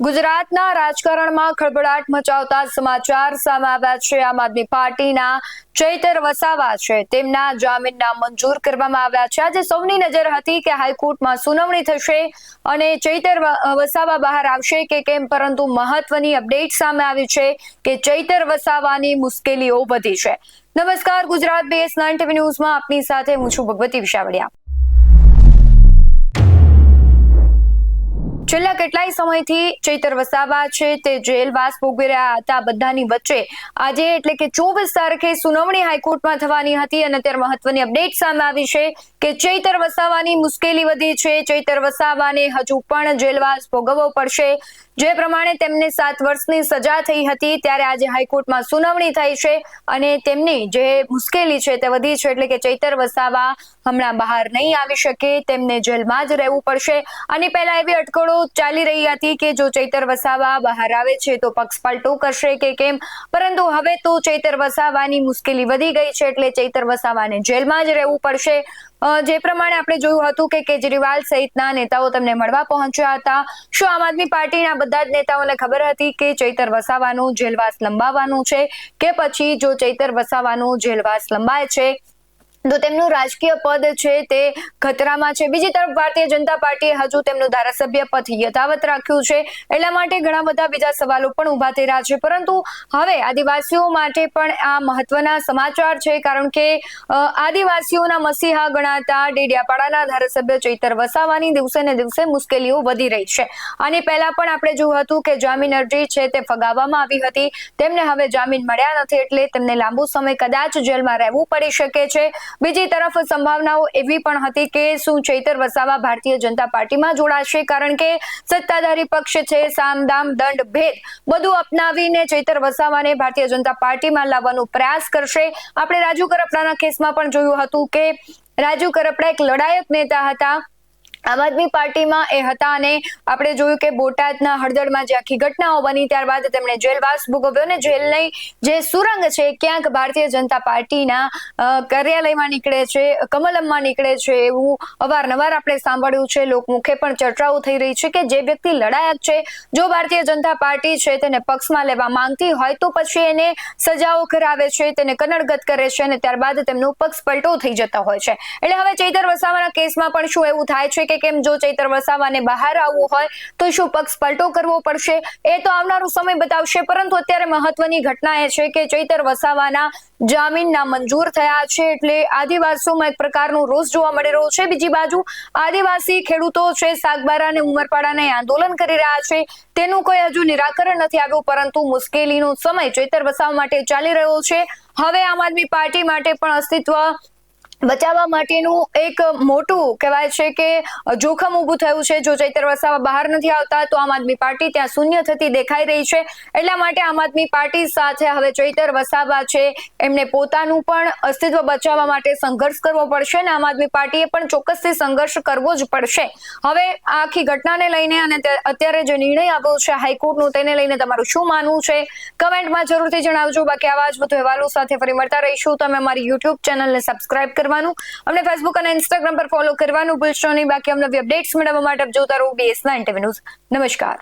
ગુજરાતના રાજકારણમાં ખળભળાટ મચાવતા સમાચાર સામે આવ્યા છે। આમ આદમી પાર્ટીના ચૈતર વસાવા છે, તેમના જામીનના મંજૂર કરવામાં આવ્યા છે। આજે સૌની નજર હતી કે હાઈકોર્ટમાં સુનાવણી થશે અને ચૈતર વસાવા બહાર આવશે કે કેમ, પરંતુ મહત્વની અપડેટ સામે આવી છે કે ચૈતર વસાવાની મુશ્કેલીઓ વધી છે। નમસ્કાર, ગુજરાત BS9 TV ન્યૂઝમાં આપની સાથે હું છું ભગવતી વિશાવડિયા। છેલ્લા કેટલાય સમયથી ચૈતર વસાવા છે તે જેલવાસ ભોગવી રહ્યા હતા। બધાની વચ્ચે આજે એટલે કે 24 તારીખે સુનાવણી હાઈકોર્ટમાં થવાની હતી અને ત્યારે મહત્વની અપડેટ સામે આવી છે કે ચૈતર વસાવાની મુશ્કેલી વધી છે। ચૈતર વસાવાને હજુ પણ જેલવાસ ભોગવવો પડશે। જે પ્રમાણે તેમને 7 વર્ષની સજા થઈ હતી, ત્યારે આજે હાઈકોર્ટમાં સુનાવણી થઈ છે અને તેમની જે મુશ્કેલી છે તે વધી છે, એટલે કે ચૈતર વસાવા હમણાં બહાર નહીં આવી શકે, તેમને જેલમાં જ રહેવું પડશે। આની પહેલા એવી અટકળો ચાલી રહી હતી કે જો ચૈતર વસાવા બહાર આવે છે તો પક્ષ પલટો કરશે કે કેમ, પરંતુ હવે તો ચૈતર વસાવાની મુશ્કેલી વધી ગઈ છે, એટલે ચૈતર વસાવાને જેલમાં જ રહેવું પડશે। જે પ્રમાણે આપણે જોયું હતું કે કેજરીવાલ સહિતના નેતાઓ તેમને મળવા પહોંચ્યા હતા। શું આમ આદમી પાર્ટીના બધા જ નેતાઓને ખબર હતી કે ચૈતર વસાવાનું જેલવાસ લંબાવવાનું છે કે પછી જો ચૈતર વસાવાનું જેલવાસ લંબાય છે તો તેમનું રાજકીય પદ છે તે ખતરામાં છે? બીજી તરફ ભારતીય જનતા પાર્ટીએ હજુ તેમનું ધારાસભ્ય પદ યથાવત રાખ્યું છે, એટલા માટે ઘણા બધા બીજા સવાલો પણ ઉભા થઈ રહ્યા છે। પરંતુ હવે આદિવાસીઓ માટે પણ આ મહત્વના સમાચાર છે, કારણ કે આદિવાસીઓના મસીહા ગણાતા ડેડિયાપાડાના ધારાસભ્ય ચૈતર વસાવાની દિવસે ને દિવસે મુશ્કેલીઓ વધી રહી છે। આની પહેલા પણ આપણે જોયું હતું કે જામીન અરજી છે તે ફગાવવામાં આવી હતી, તેમને હવે જામીન મળ્યા નથી, એટલે તેમને લાંબો સમય કદાચ જેલમાં રહેવું પડી શકે છે। બીજી તરફ સંભાવનાઓ એવી પણ હતી કે શું ચૈતર વસાવા ભારતીય જનતા પાર્ટીમાં જોડાશે, કારણ કે સત્તાધારી પક્ષ છે સામ દામ દંડ ભેદ બધું અપનાવીને ચૈતર વસાવાને ભારતીય જનતા પાર્ટીમાં લાવવાનો પ્રયાસ કરશે। આપણે રાજુ કરપડાના કેસમાં પણ જોયું હતું કે રાજુ કરપડા એક લડાયક નેતા હતા, આમ આદમી પાર્ટીમાં એ હતા, અને આપણે જોયું કે બોટાદના હળદળમાં જે આખી ઘટનાઓ બની ત્યારબાદ તેમણે જેલવાસ ભોગવ્યો અને જેલની જે સુરંગ છે ક્યાંક ભારતીય જનતા પાર્ટીના કાર્યાલયમાં નીકળે છે, કમલમમાં નીકળે છે, એવું અવારનવાર આપણે સાંભળ્યું છે। લોકમુખે પણ ચર્ચાઓ થઈ રહી છે કે જે વ્યક્તિ લડાયક છે, જો ભારતીય જનતા પાર્ટી છે તેને પક્ષમાં લેવા માંગતી હોય તો પછી એને સજાઓ કરાવે છે, તેને કનડગત કરે છે અને ત્યારબાદ તેમનો પક્ષ પલટો થઈ જતા હોય છે। એટલે હવે ચૈતર વસાવાના કેસમાં પણ શું એવું થાય છે કે કેમ, જો ચૈતર વસાવાને બહાર આવવું હોય તો શું પક્ષ પલટો કરવો પડશે? એ તો આવનારો સમય બતાવશે, પરંતુ અત્યારે મહત્વની ઘટના એ છે કે ચૈતર વસાવાના જામીનના મંજૂર થયા છે, એટલે આદિવાસીઓમાં એક પ્રકારનો રોષ જોવા મળી રહ્યો છે। બીજી બાજુ આદિવાસી ખેડૂતો છે સાગબારા અને ઉમરપાડાને આંદોલન કરી રહ્યા છે, તેનું કોઈ હજુ નિરાકરણ નથી આવ્યું, પરંતુ મુશ્કેલીનો સમય ચૈતર વસાવા માટે ચાલી રહ્યો છે। હવે આમ આદમી પાર્ટી માટે પણ અસ્તિત્વ બચાવવા માટેનું એક મોટું કહેવાય છે કે જોખમ ઊભું થયું છે। જો ચૈતર વસાવા બહાર નથી આવતા તો આમ આદમી પાર્ટી ત્યાં શૂન્ય થતી દેખાઈ રહી છે, એટલા માટે આમ આદમી પાર્ટી સાથે હવે ચૈતર વસાવા છે એમને પોતાનું પણ અસ્તિત્વ બચાવવા માટે સંઘર્ષ કરવો પડશે અને આમ આદમી પાર્ટીએ પણ ચોક્કસથી સંઘર્ષ કરવો જ પડશે। હવે આ આખી ઘટનાને લઈને અને અત્યારે જે નિર્ણય આવ્યો છે હાઈકોર્ટનો, તેને લઈને તમારું શું માનવું છે કમેન્ટમાં જરૂરથી જણાવજો। બાકી આવા જ વધુ અહેવાલો સાથે ફરી મળતા રહીશું। તમે અમારી યુટ્યુબ ચેનલને સબસ્ક્રાઇબ કરવાનું, અમને ફેસબુક અને ઇન્સ્ટાગ્રામ પર ફોલો કરવાનું ભૂલશો નહીં। બાકી અમને અપડેટ્સ મેળવવા માટે જોતા રહો BS9 TV ન્યૂઝ। નમસ્કાર।